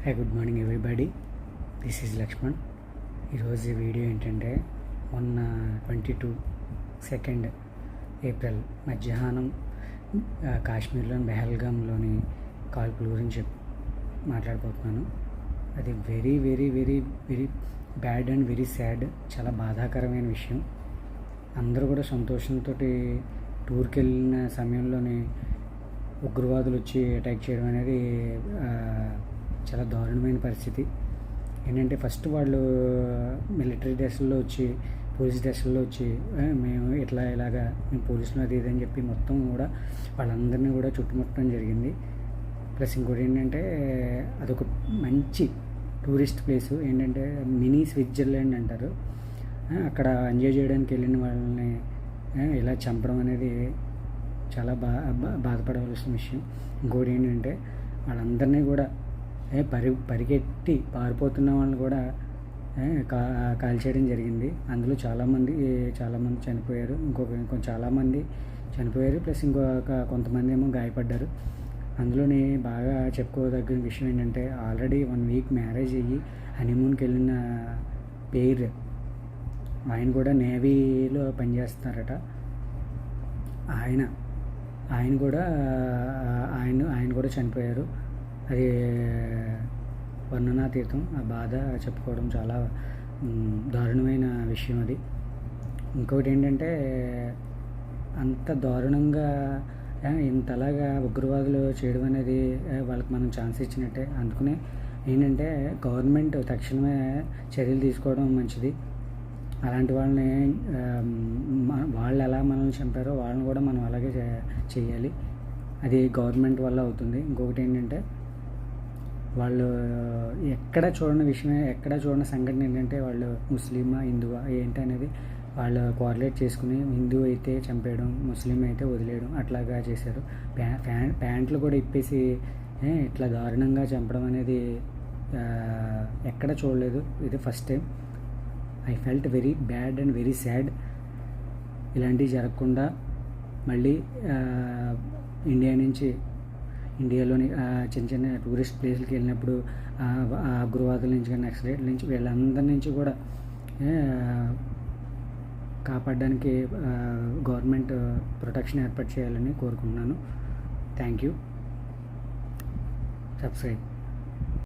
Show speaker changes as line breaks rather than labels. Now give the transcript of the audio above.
Good morning everybody. This is Lakshman. ఈరోజు video ఏంటంటే, మొన్న 22 ఏప్రిల్ మధ్యాహ్నం కాశ్మీర్లోని పెహల్గాంలోని కాల్పుల గురించి మాట్లాడబోతున్నాను. అది very very very very bad and very sad. చాలా బాధాకరమైన విషయం. అందరూ కూడా సంతోషంతో టూర్కి వెళ్ళిన సమయంలోనే ఉగ్రవాదులు వచ్చి అటాక్ చేయడం అనేది చాలా దారుణమైన పరిస్థితి. ఏంటంటే, ఫస్ట్ వాళ్ళు మిలిటరీ డ్రెస్సుల్లో వచ్చి, పోలీస్ డ్రెస్సుల్లో వచ్చి, మేము ఇలాగా మేము పోలీసులు అది ఇది అని చెప్పి మొత్తం కూడా వాళ్ళందరినీ కూడా చుట్టుముట్టడం జరిగింది. ప్లస్ ఇంకోటి ఏంటంటే, అదొక మంచి టూరిస్ట్ ప్లేసు. ఏంటంటే మినీ స్విట్జర్లాండ్ అంటారు. అక్కడ ఎంజాయ్ చేయడానికి వెళ్ళిన వాళ్ళని ఇలా చంపడం అనేది చాలా బాధపడవలసిన విషయం. ఇంకోటి ఏంటంటే, వాళ్ళందరినీ కూడా పరిగెట్టి పారిపోతున్న వాళ్ళని కూడా కాల్చేయడం జరిగింది. అందులో చాలామంది చనిపోయారు. ఇంకొక చాలామంది చనిపోయారు. ప్లస్ కొంతమంది ఏమో గాయపడ్డారు. అందులోని బాగా చెప్పుకోదగిన విషయం ఏంటంటే, ఆల్రెడీ 1 వీక్ మ్యారేజ్ అయ్యి హనీమూన్కి వెళ్ళిన పేర్ ఆయన కూడా నేవీలో పనిచేస్తున్నారట. ఆయన కూడా చనిపోయారు. అది వర్ణనాతీతం. ఆ బాధ చెప్పుకోవడం చాలా దారుణమైన విషయం అది. ఇంకొకటి ఏంటంటే, అంత దారుణంగా ఇంతలాగా ఉగ్రవాదులు చేయడం అనేది వాళ్ళకి మనం ఛాన్స్ ఇచ్చినట్టే. అందుకనే ఏంటంటే, గవర్నమెంట్ తక్షణమే చర్యలు తీసుకోవడం మంచిది. అలాంటి వాళ్ళని వాళ్ళు ఎలా మనల్ని చంపారో వాళ్ళని కూడా మనం అలాగే చేయాలి. అది గవర్నమెంట్ వల్ల అవుతుంది. ఇంకొకటి ఏంటంటే, వాళ్ళు ఎక్కడ చూడని సంఘటన ఏంటంటే, వాళ్ళు ముస్లిమా హిందువా ఏంటి అనేది వాళ్ళు కోరిలేట్ చేసుకుని, హిందూ అయితే చంపేయడం, ముస్లిం అయితే వదిలేయడం అట్లాగా చేశారు. ప్యాంట్లు కూడా ఇప్పేసి ఇట్లా దారుణంగా చంపడం అనేది ఎక్కడ చూడలేదు. ఇది first time. I felt very bad and very sad. ఇలాంటివి జరగకుండా మళ్ళీ ఇండియాలోని చిన్న చిన్న టూరిస్ట్ ప్లేస్లకి వెళ్ళినప్పుడు ఉగ్రవాదుల నుంచి కానీ నక్సలైట్ల నుంచి వీళ్ళందరి నుంచి కూడా కాపాడడానికి గవర్నమెంట్ ప్రొటెక్షన్ ఏర్పాటు చేయాలని కోరుకుంటున్నాను. Thank you. సబ్స్క్రైబ్.